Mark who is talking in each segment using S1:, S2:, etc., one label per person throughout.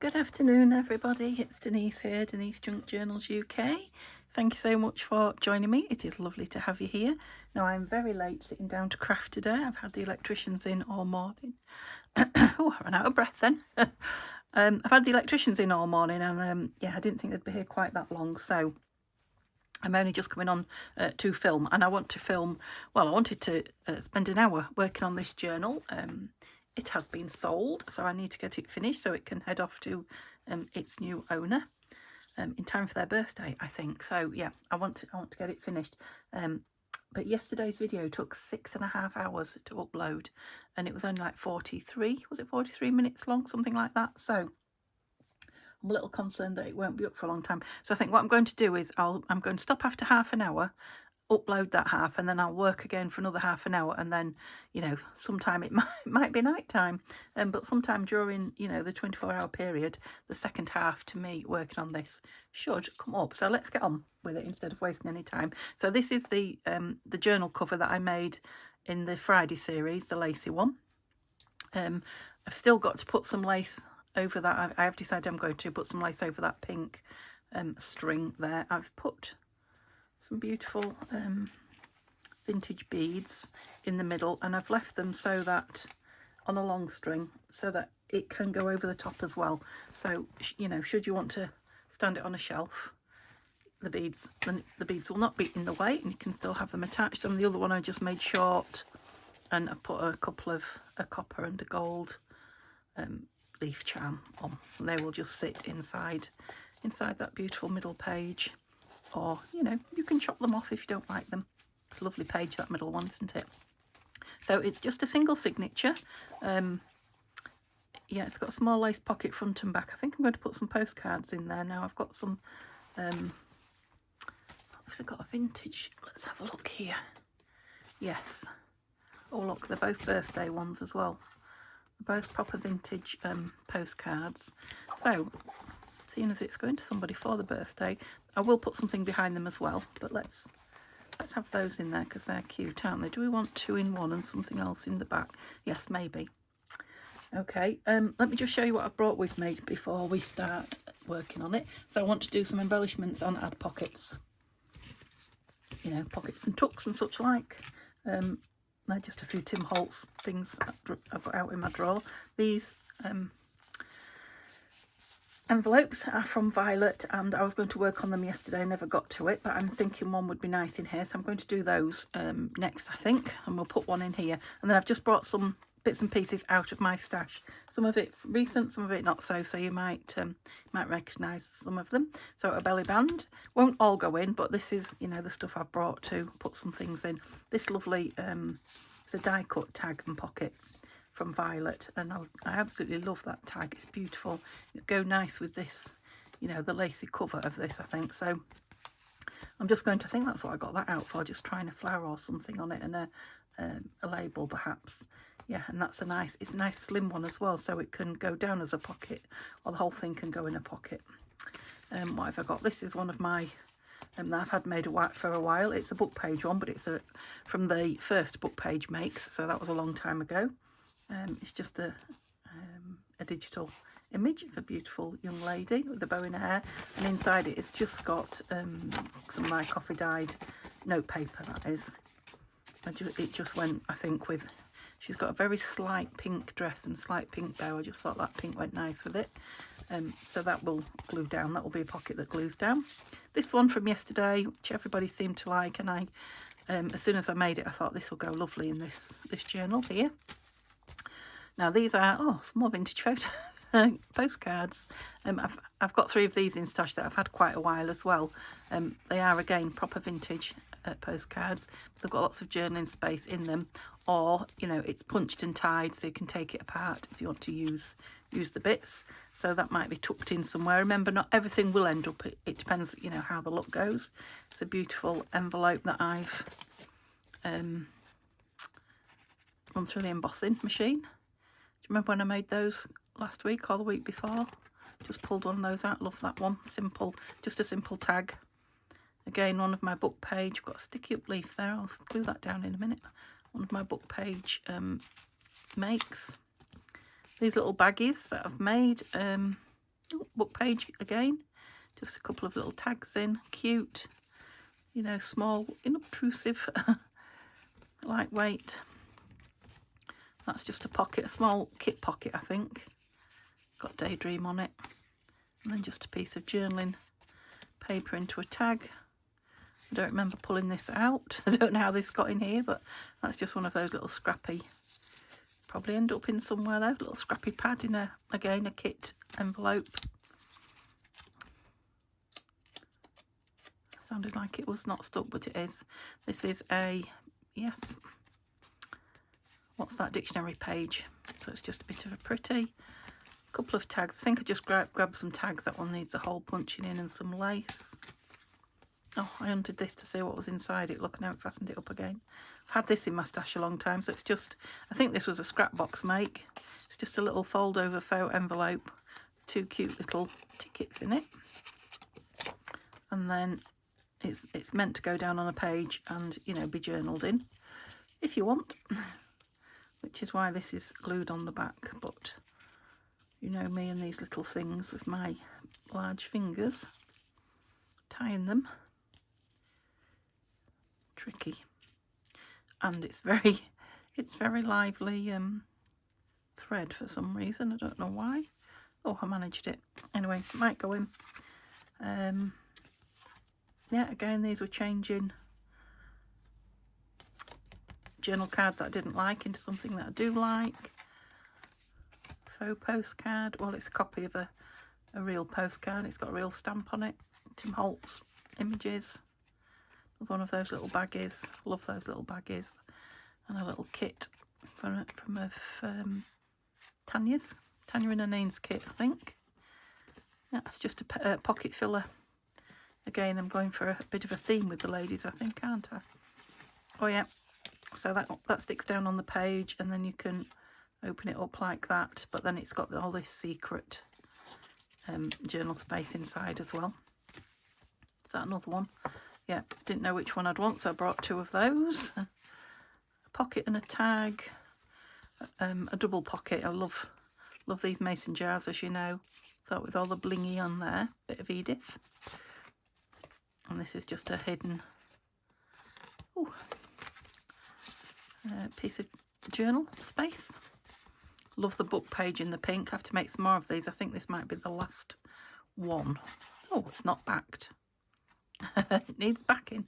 S1: Good afternoon, everybody. It's Denise here, Denise Junk Journals UK. Thank you so much for joining me. It is lovely to have you here. Now, I'm very late sitting down to craft today. I've had the electricians in all morning. Oh, I ran out of breath then. I've had the electricians in all morning, and yeah, I didn't think they'd be here quite that long, so I'm only just coming on to film, and I want to film, well, I wanted to spend an hour working on this journal. It has been sold, so I need to get it finished so it can head off to its new owner in time for their birthday, I think. So yeah, I want to get it finished. But yesterday's video took 6.5 hours to upload, and it was only like 43, was it 43 minutes long, something like that. So I'm a little concerned that it won't be up for a long time. So I think what I'm going to do is I'm going to stop after half an hour, upload that half, and then I'll work again for another half an hour, and then, you know, sometime it might be night time, but sometime during, you know, the 24-hour period, the second half to me working on this should come up. So let's get on with it instead of wasting any time. So this is the journal cover that I made in the Friday series, the lacy one. I've still got to put some lace over that. I have decided I'm going to put some lace over that pink string there. I've put some beautiful vintage beads in the middle, and I've left them so that on a long string so that it can go over the top as well. So, you know, should you want to stand it on a shelf, the beads will not be in the way, and you can still have them attached. And the other one I just made short, and I put a couple of a copper and a gold leaf charm on, and they will just sit inside that beautiful middle page. Or, you know, you can chop them off if you don't like them. It's a lovely page, that middle one, isn't it? So it's just a single signature. Yeah, it's got a small lace pocket front and back. I think I'm going to put some postcards in there now. I've got some, I've got a vintage. Let's have a look here. Yes. Oh, look, they're both birthday ones as well. They're both proper vintage postcards. So, seeing as it's going to somebody for the birthday, I will put something behind them as well, but let's have those in there because they're cute, aren't they? Do we want 2 in 1 and something else in the back? Yes, maybe. Okay, let me just show you what I've brought with me before we start working on it. So I want to do some embellishments and add pockets, you know, pockets and tucks and such like. They're just a few Tim Holtz things I've got out in my drawer. These envelopes are from Violet, and I was going to work on them yesterday. I never got to it, but I'm thinking one would be nice in here, so I'm going to do those next, I think, and we'll put one in here. And then I've just brought some bits and pieces out of my stash, some of it recent, some of it not so you might recognise some of them. So a belly band won't all go in, but this is, you know, the stuff I've brought to put some things in. This lovely it's a die cut tag and pocket from Violet, and I absolutely love that tag. It's beautiful. It'll go nice with this, you know, the lacy cover of this, I think. So I'm just going to, I think that's what I got that out for, just trying a flower or something on it, and a label perhaps. Yeah, and that's it's a nice slim one as well, so it can go down as a pocket, or the whole thing can go in a pocket. What have I got? This is one of my that I've had made for a while. It's a book page one, but it's from the first book page makes, so that was a long time ago. It's just a digital image of a beautiful young lady with a bow in her hair, and inside it's just got some of my coffee dyed note paper, that is. It just went, I think, with, she's got a very slight pink dress and slight pink bow. I just thought that pink went nice with it. So that will glue down. That will be a pocket that glues down. This one from yesterday, which everybody seemed to like, and I as soon as I made it, I thought this will go lovely in this journal here. Now these are, some more vintage photo postcards. I've got 3 of these in stash that I've had quite a while as well. They are, again, proper vintage postcards. They've got lots of journaling space in them, or, you know, it's punched and tied so you can take it apart if you want to use the bits. So that might be tucked in somewhere. Remember, not everything will end up, it depends, you know, how the look goes. It's a beautiful envelope that I've run through the embossing machine. Do you remember when I made those last week or the week before? Just pulled one of those out. Love that one. Simple, just a simple tag. Again, one of my book page. I've got a sticky up leaf there. I'll glue that down in a minute. One of my book page makes. These little baggies that I've made. Oh, book page again, just a couple of little tags in, cute, you know, small, unobtrusive, lightweight. That's just a pocket, a small kit pocket, I think. Got Daydream on it. And then just a piece of journaling paper into a tag. I don't remember pulling this out. I don't know how this got in here, but that's just one of those little scrappy, probably end up in somewhere though, little scrappy pad in a, again, a kit envelope. Sounded like it was not stuck, but it is. This is a, yes, what's that, dictionary page. So it's just a bit of a pretty. Couple of tags. I think I just grabbed some tags. That one needs a hole punching in and some lace. Oh, I undid this to see what was inside it. Look, now I've fastened it up again. I've had this in my stash a long time, so it's just, I think this was a scrap box make. It's just a little fold over faux envelope, 2 cute little tickets in it, and then it's meant to go down on a page and, you know, be journaled in if you want, which is why this is glued on the back. But you know me and these little things with my large fingers, tying them, tricky. And it's very lively thread for some reason. I don't know why. Oh, I managed it. Anyway, it might go in. Yeah, again, these were changing journal cards that I didn't like into something that I do like. Faux postcard. Well, it's a copy of a real postcard. It's got a real stamp on it. Tim Holtz images. There's one of those little baggies. Love those little baggies. And a little kit from Tanya's. Tanya and Aneen's kit, I think. Yeah, it's just a pocket filler. Again, I'm going for a bit of a theme with the ladies, I think, aren't I? Oh yeah. So that sticks down on the page, and then you can open it up like that. But then it's got all this secret journal space inside as well. Is that another one? Yeah, didn't know which one I'd want, so I brought 2 of those. A pocket and a tag. A double pocket. I love these mason jars, as you know. Thought with all the blingy on there. Bit of Edith. And this is just a hidden piece of journal space. Love the book page in the pink. I have to make some more of these. I think this might be the last one. Oh, it's not backed. It needs backing.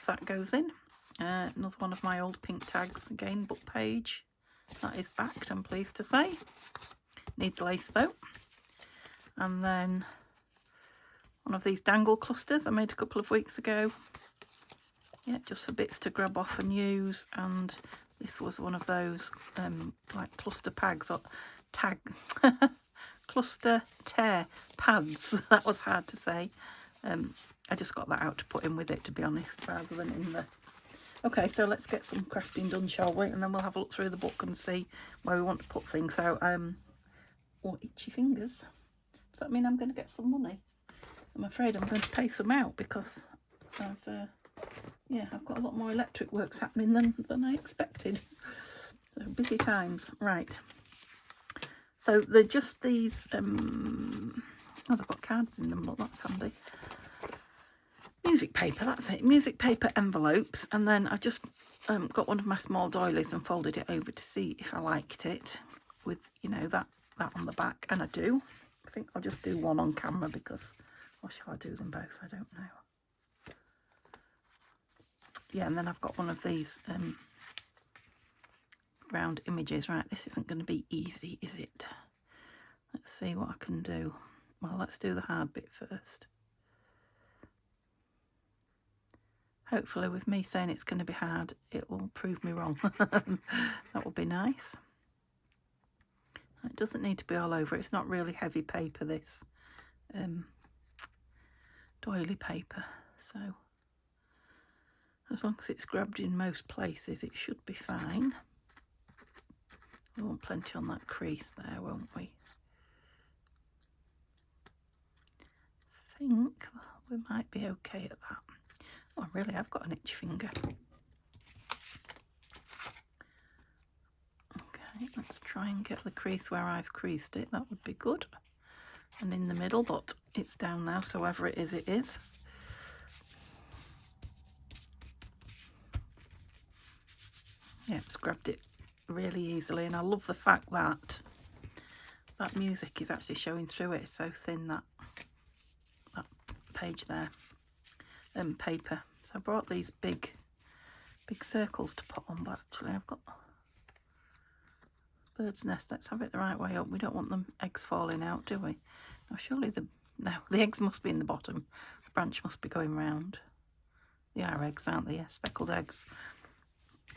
S1: That goes in. Another one of my old pink tags. Again, book page. That is backed, I'm pleased to say. Needs lace though. And then one of these dangle clusters I made a couple of weeks ago. Yeah, just for bits to grab off and use. And this was one of those like cluster pads or cluster tear pads. That was hard to say. I just got that out to put in with it, to be honest, rather than in the... Okay, so let's get some crafting done, shall we? And then we'll have a look through the book and see where we want to put things. So, oh, itchy fingers. Does that mean I'm going to get some money? I'm afraid I'm going to pay some out because I've got a lot more electric works happening than I expected. So busy times. Right. So they're just these, oh, they've got cards in them, look, that's handy. Music paper, that's it. Music paper envelopes. And then I just got one of my small doilies and folded it over to see if I liked it with, you know, that on the back. And I do. I think I'll just do one on camera because, or shall I do them both? I don't know. Yeah, and then I've got one of these round images. Right, this isn't going to be easy, is it? Let's see what I can do. Well, let's do the hard bit first. Hopefully with me saying it's going to be hard, it will prove me wrong. That would be nice. It doesn't need to be all over. It's not really heavy paper, this doily paper. So as long as it's grabbed in most places, it should be fine. We want plenty on that crease there, won't we? I think we might be okay at that. Oh, I really have got an itchy finger. Okay, let's try and get the crease where I've creased it. That would be good. and in the middle, but it's down now, so wherever it is, it is. Yeah, it's grabbed it really easily, and I love the fact that that music is actually showing through it. It's so thin, that page there, paper. So I brought these big circles to put on, but actually I've got bird's nest. Let's have it the right way up. We don't want them eggs falling out, do we? Oh, surely the eggs must be in the bottom. The branch must be going round. They are eggs, aren't they? Yeah, speckled eggs.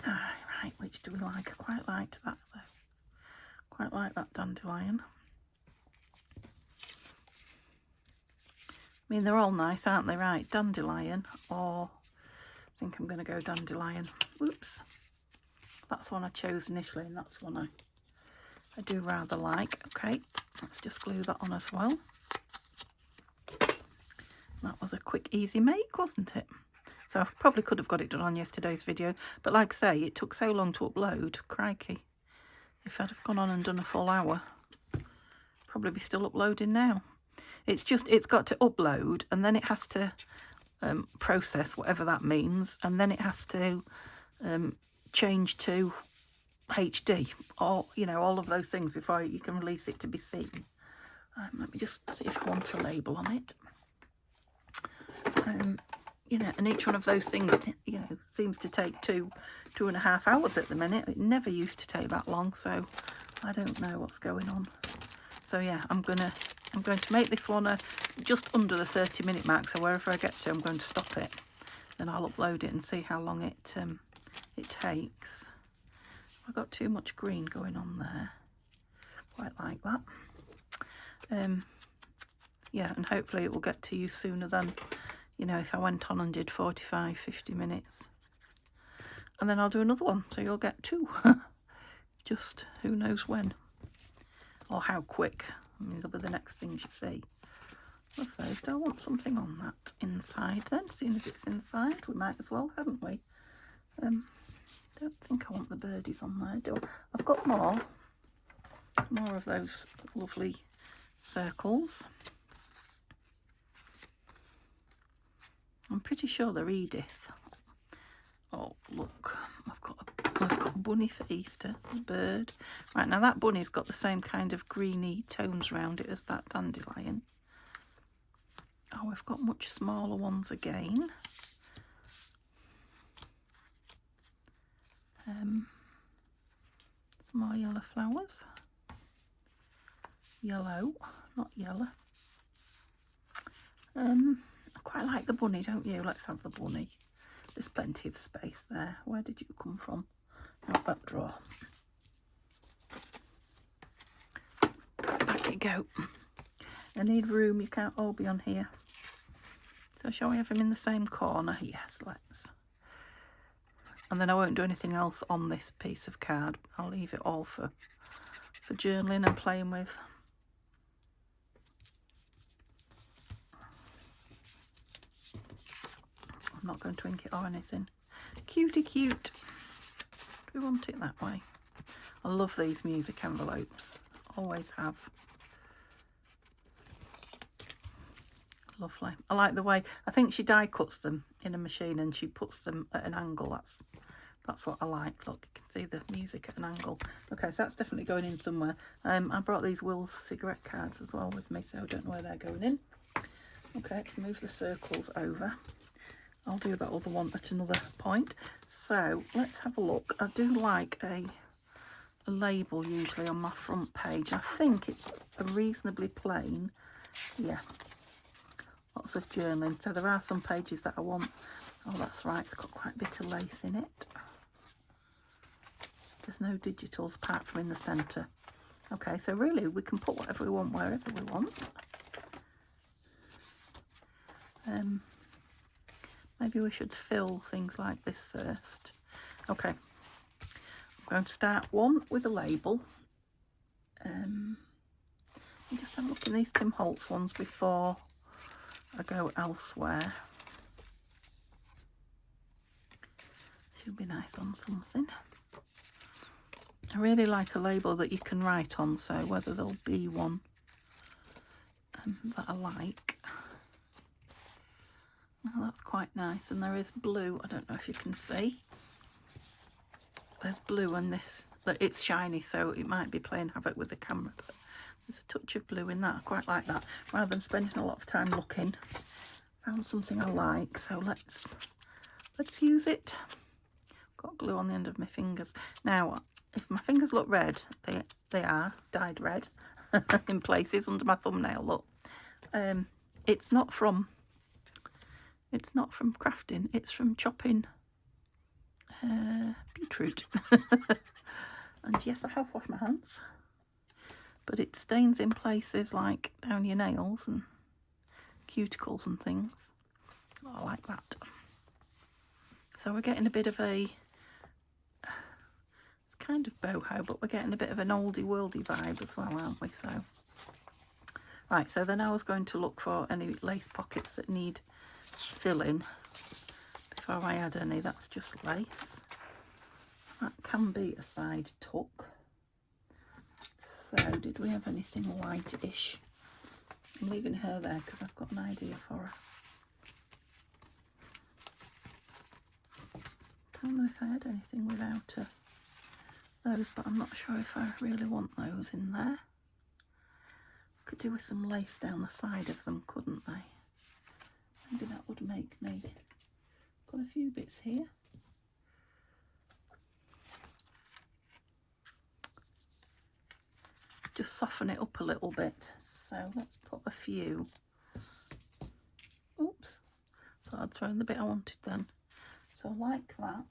S1: Right, which do we like? I quite liked that though. Quite like that dandelion. I mean, they're all nice, aren't they? Right, dandelion, or I think I'm going to go dandelion. Whoops. That's the one I chose initially, and that's the one I do rather like. Okay, let's just glue that on as well. That was a quick, easy make, wasn't it? So I probably could have got it done on yesterday's video, but like I say, it took so long to upload. Crikey. If I'd have gone on and done a full hour, probably be still uploading now. It's got to upload, and then it has to process, whatever that means, and then it has to change to HD, or, you know, all of those things before you can release it to be seen. Let me just see if I want a label on it. You know, and each one of those things, you know, seems to take 2.5 hours at the minute. It never used to take that long, so I don't know what's going on. So yeah, I'm going to make this one just under the 30-minute mark. So wherever I get to, I'm going to stop it. Then I'll upload it and see how long it takes. I've got too much green going on there. Quite like that. Yeah, and hopefully it will get to you sooner than, you know, if I went on and did 45-50 minutes. And then I'll do another one, so you'll get 2. Just who knows when. Or how quick. I mean, they'll be the next things you see. Love those. Do I want something on that inside then? Seeing as it's inside, we might as well, haven't we? Don't think I want the birdies on there, do I? I've got more of those lovely circles. I'm pretty sure they're Edith. Oh, look, I've got a bunny for Easter, a bird. Right, now that bunny's got the same kind of greeny tones around it as that dandelion. Oh, we've got much smaller ones again. Some more yellow flowers. Yellow, not yellow. I quite like the bunny, don't you? Let's have the bunny. There's plenty of space there. Where did you come from? Out that drawer. Back you go. I need room. You can't all be on here. So shall we have him in the same corner? Yes, let's. And then I won't do anything else on this piece of card. I'll leave it all for journaling and playing with. I'm not going to ink it or anything. Cutie cute. Do we want it that way? I love these music envelopes. Always have. Lovely. I like the way, I think she die cuts them in a machine and she puts them at an angle. That's what I like. Look, you can see the music at an angle. Okay, so that's definitely going in somewhere. I brought these Will's cigarette cards as well with me, so I don't know where they're going in. Okay, let's move the circles over. I'll do that other one at another point. So let's have a look. I do like a label usually on my front page. I think it's a reasonably plain. Yeah, lots of journaling. So there are some pages that I want. Oh, that's right, it's got quite a bit of lace in it. There's no digitals apart from in the centre. Okay, so really we can put whatever we want wherever we want. Maybe we should fill things like this first. Okay, I'm going to start one with a label. Just have a look in these Tim Holtz ones before I go elsewhere. Should be nice on something. I really like a label that you can write on, so whether there'll be one that I like. Oh, that's quite nice, and there is blue. I don't know if you can see. There's blue on this. It's shiny, so it might be playing havoc with the camera, but there's a touch of blue in that. I quite like that. Rather than spending a lot of time looking, found something I like, so let's use it. Got glue on the end of my fingers. Now, if my fingers look red, they are dyed red in places under my thumbnail. Look, it's not from crafting. It's from chopping beetroot. And yes, I have washed my hands, but it stains in places like down your nails and cuticles and things. Oh, I like that. So we're getting a bit of a, it's kind of boho, but we're getting a bit of an oldie worldy vibe as well, aren't we? So right, so then I was going to look for any lace pockets that need filling before I add any. That's just lace. That can be a side tuck. So did we have anything white-ish? I'm leaving her there because I've got an idea for her. Don't know if I had anything without those, but I'm not sure if I really want those in there. Could do with some lace down the side of them, couldn't they? Maybe that would make me. Got a few bits here. Just soften it up a little bit. So let's put a few. Oops, thought I'd throw in the bit I wanted then. So like that.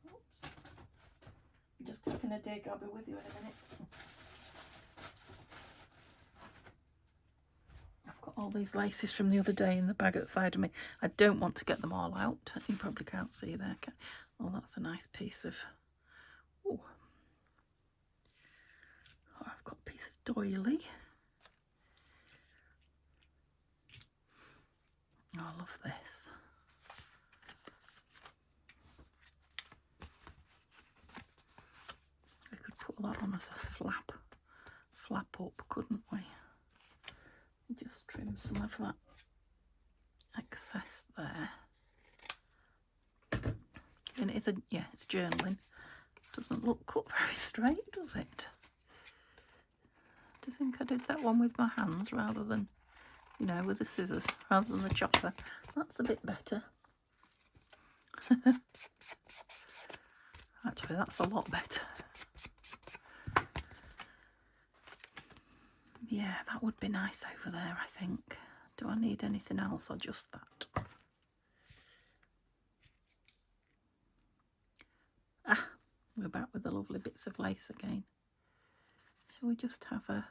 S1: Oops. I'm just taking a dig. I'll be with you in a minute. All these laces from the other day in the bag at the side of me. I don't want to get them all out. You probably can't see there. Oh, that's a nice piece of. Oh, I've got a piece of doily. Oh, I love this. We could put that on as a flap up, couldn't we? Just trim some of that excess there. And it's it's journaling. Doesn't look cut very straight, does it? Do you think I did that one with my hands rather than, with the scissors rather than the chopper? That's a bit better. Actually, that's a lot better. Yeah, that would be nice over there, I think. Do I need anything else or just that? Ah, we're back with the lovely bits of lace again. Shall we just have a...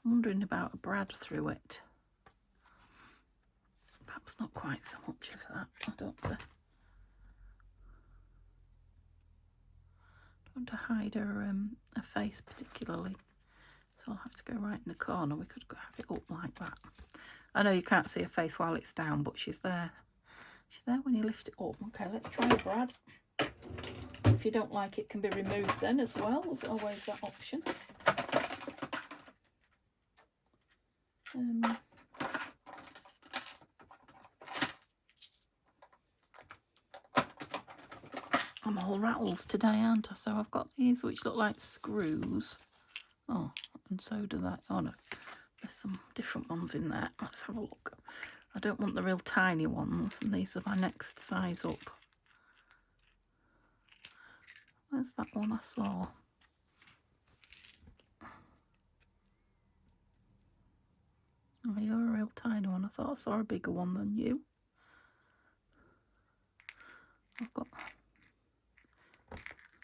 S1: I'm wondering about a brad through it. Perhaps not quite so much of that. I don't want to hide her face particularly. So I'll have to go right in the corner. We could have it up like that. I know you can't see her face while it's down, but she's there. She's there when you lift it up. Okay, let's try a brad. If you don't like it, it can be removed then as well. There's always that option. I'm all rattles today, aren't I? So I've got these which look like screws. Oh, and so do that. Oh no, there's some different ones in there. Let's have a look. I don't want the real tiny ones, and these are my next size up. Where's that one I saw? Oh, you're a real tiny one. I thought I saw a bigger one than you. I've got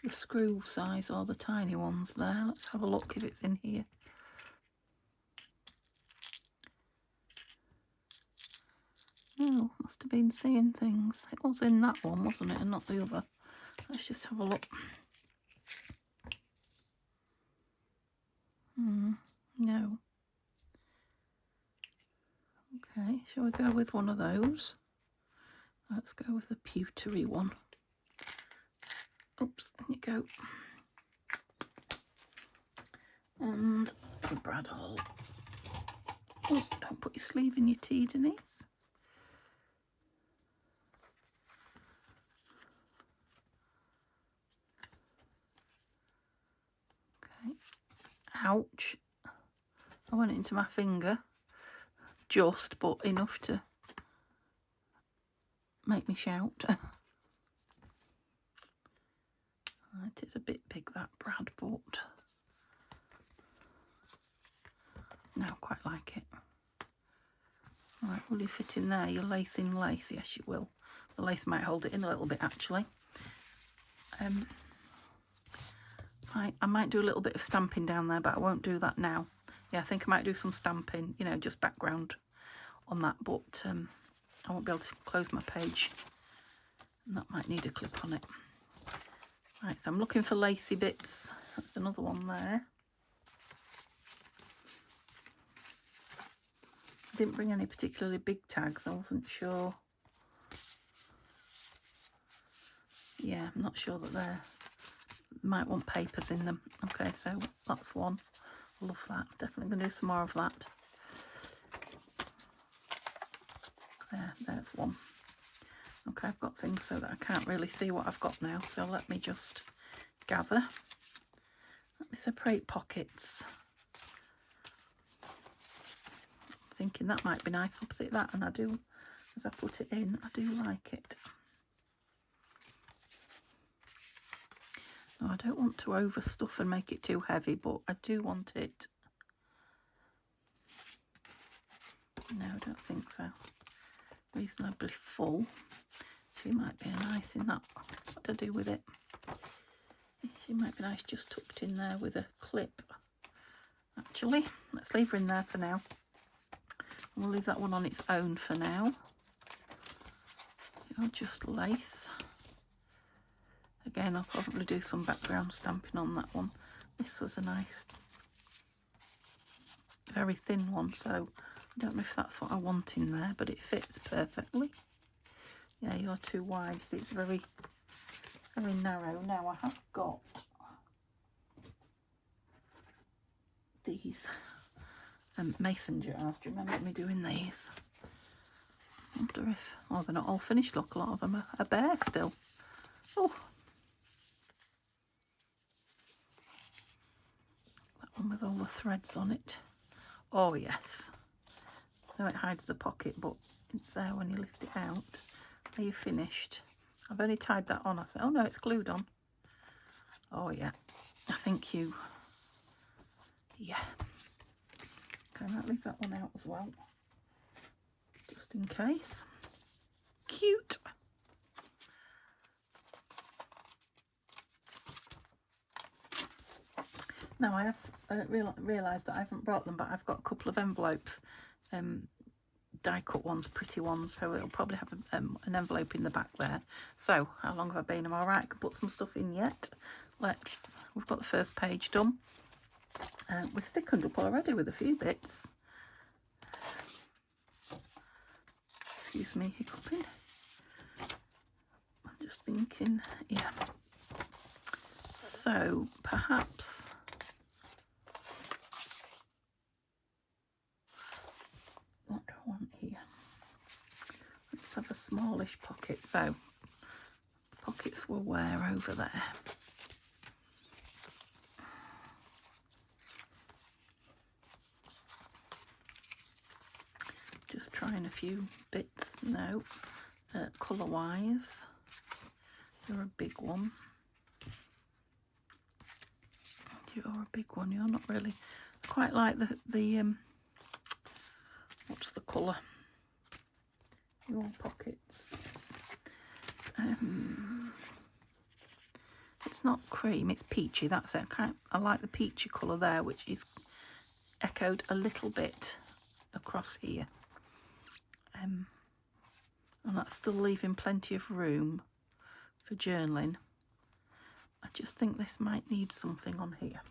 S1: the screw size or the tiny ones there. Let's have a look if it's in here. Oh, must have been seeing things. It was in that one, wasn't it, and not the other. Let's just have a look. No. Okay, shall we go with one of those? Let's go with the pewtery one. Oops, there you go. And the brad hole. Oh, don't put your sleeve in your tea, Denise. Okay. Ouch. I went into my finger. Just, but enough to make me shout. It is a bit big, that brad, but no, I quite like it. Right, will you fit in there? You're lacing lace? Yes, you will. The lace might hold it in a little bit, actually. I might do a little bit of stamping down there, but I won't do that now. Yeah, I think I might do some stamping, you know, just background on that, but I won't be able to close my page, and that might need a clip on it. Right, so I'm looking for lacy bits. That's another one there. I didn't bring any particularly big tags. I wasn't sure. Yeah, I'm not sure that they're... Might want papers in them. Okay, so that's one. Love that. Definitely going to do some more of that. There's one. Okay, I've got things so that I can't really see what I've got now, so let me just gather. Let me separate pockets. I'm thinking that might be nice opposite that, and I do, as I put it in, I do like it. No, I don't want to overstuff and make it too heavy, but I do want it... No, I don't think so. Reasonably full. She might be nice in that. What do I do with it? She might be nice just tucked in there with a clip. Actually, let's leave her in there for now. We'll leave that one on its own for now. It'll just lace. Again, I'll probably do some background stamping on that one. This was a nice, very thin one, so I don't know if that's what I want in there, but it fits perfectly. Yeah, you're too wide. See, it's very, very narrow. Now I have got these mason jars. Do you remember me doing these? I wonder if... Oh, they're not all finished. Look, a lot of them are bare still. Oh. That one with all the threads on it. Oh, yes. No, it hides the pocket, but it's there when you lift it out. Are you finished? I've only tied that on. I said, oh no, it's glued on. Oh yeah, I think you... Yeah. Okay, I might leave that one out as well, just in case. Cute. Now I have realised that I haven't brought them, but I've got a couple of envelopes, die cut ones, pretty ones, so it'll probably have an envelope in the back there. So how long have I been? I'm all right. I can put some stuff in yet. We've got the first page done. We've thickened up already with a few bits. Excuse me hiccuping. I'm just thinking, yeah. So perhaps what do I want here? Let's have a smallish pocket. So pockets will wear over there. Just trying a few bits now. Colour wise, you're a big one. You're a big one. You're not really. I quite like the what's the colour? Your pockets. It's not cream. It's peachy. That's it. I like the peachy colour there, which is echoed a little bit across here. And that's still leaving plenty of room for journaling. I just think this might need something on here.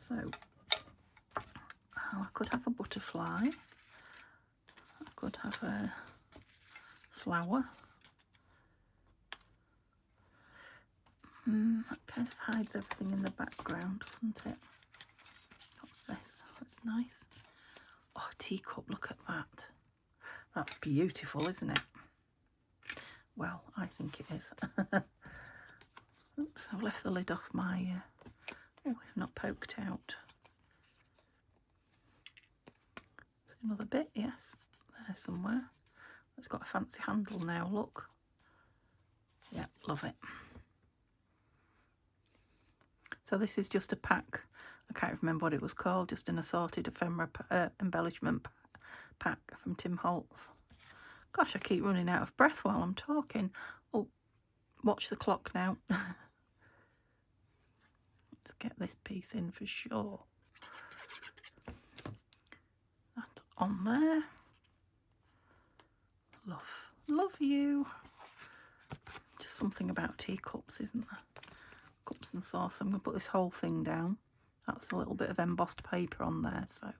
S1: So I could have a butterfly. I could have a flower. That kind of hides everything in the background, doesn't it? What's this? That's nice. Oh, a teacup, look at that. That's beautiful, isn't it? Well, I think it is. Oops, I've left the lid off my... oh, I've not poked out. Another bit, yes. There somewhere. It's got a fancy handle now, look. Yeah, love it. So this is just a pack. I can't remember what it was called. Just an assorted ephemera embellishment pack from Tim Holtz. Gosh, I keep running out of breath while I'm talking. Oh, watch the clock now. Let's get this piece in for sure. That's on there. Love you. Just something about teacups, isn't there? Cups and saucers. I'm going to put this whole thing down. That's a little bit of embossed paper on there, so.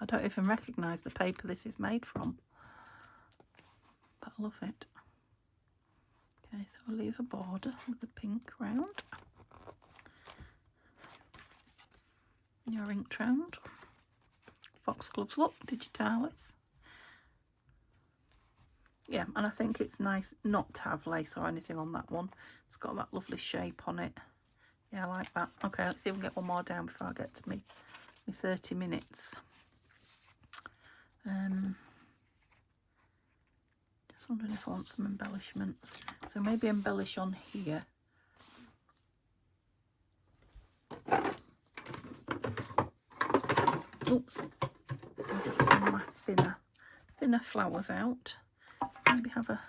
S1: I don't even recognise the paper this is made from, but I love it. Okay, so I'll leave a border with the pink round. Your ink round. Foxgloves, look, digitalis. Yeah, and I think it's nice not to have lace or anything on that one. It's got that lovely shape on it. Yeah, I like that. Okay, let's see if we can get one more down before I get to me 30 minutes. Just wondering if I want some embellishments. So maybe embellish on here. Oops. I'm just getting my thinner flowers out. Maybe have a...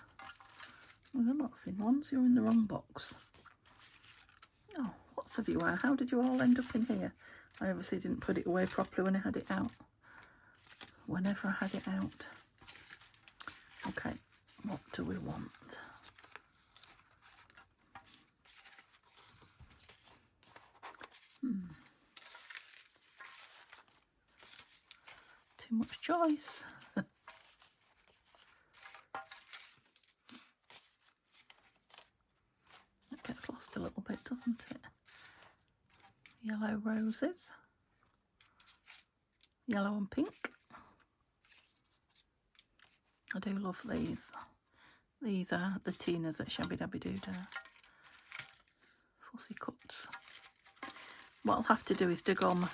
S1: well, they're not thin ones. You're in the wrong box. Oh, lots of you are. How did you all end up in here? I obviously didn't put it away properly when I had it out. Whenever I had it out. Okay, what do we want? Too much choice. It gets lost a little bit, doesn't it? Yellow roses. Yellow and pink. I do love these. These are the Tinas at Shabby Dabby Doodah. Fussy cuts. What I'll have to do is dig on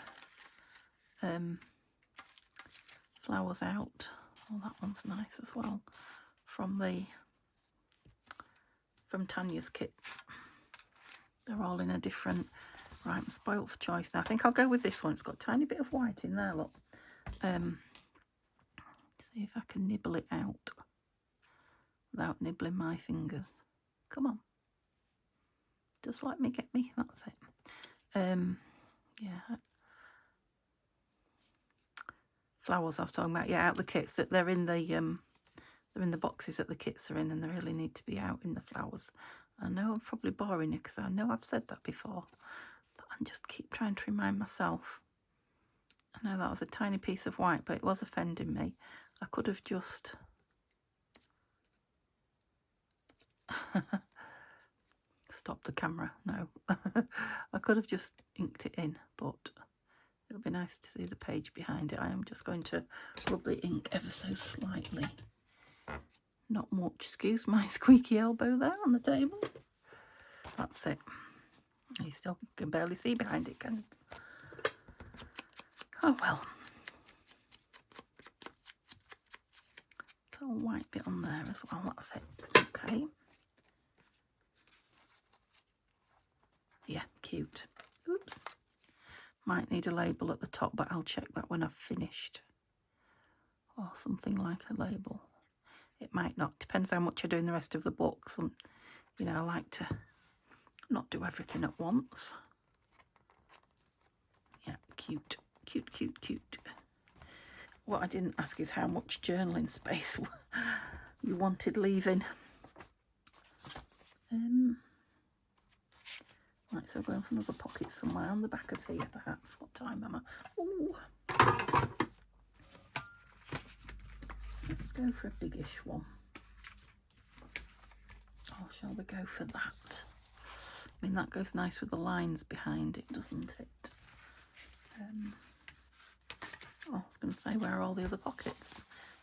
S1: flowers out. Oh, that one's nice as well. From Tanya's kits. They're all in a different... right, I'm spoilt for choice now. I think I'll go with this one. It's got a tiny bit of white in there, look. See if I can nibble it out without nibbling my fingers. Come on. Just let me get me. That's it. Yeah. Flowers I was talking about. Yeah, out the kits. That they're in the boxes that the kits are in, and they really need to be out in the flowers. I know I'm probably boring you because I know I've said that before, but I just keep trying to remind myself. I know that was a tiny piece of white, but it was offending me. I could have just stopped the camera. No, I could have just inked it in, but it'll be nice to see the page behind it. I am just going to rub the ink ever so slightly. Not much. Excuse my squeaky elbow there on the table. That's it. You still can barely see behind it, can you? Oh well. Little white bit on there as well. That's it. Okay. Yeah, cute. Oops. Might need a label at the top, but I'll check that when I've finished. Or something like a label. It might not. Depends how much I do in the rest of the books. And, you know, I like to not do everything at once. Yeah, cute. Cute, cute, cute. What I didn't ask is how much journaling space you wanted leaving. Right, so going for another pocket somewhere on the back of here, perhaps. What time am I? Ooh. Let's go for a biggish one. Or shall we go for that? I mean, that goes nice with the lines behind it, doesn't it? I was going to say, where are all the other pockets?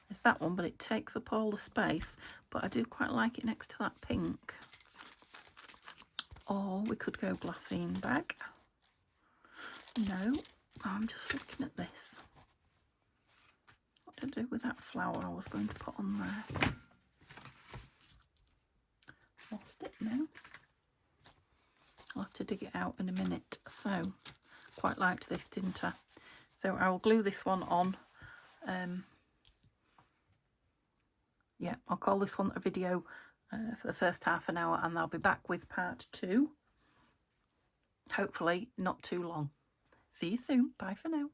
S1: There's that one, but it takes up all the space. But I do quite like it next to that pink. Or we could go glassine bag. No, I'm just looking at this. What to do with that flower I was going to put on there? Lost it now. I'll have to dig it out in a minute. So, quite liked this, didn't I? So I will glue this one on. Yeah, I'll call this one a video for the first half an hour, and I'll be back with part 2. Hopefully not too long. See you soon. Bye for now.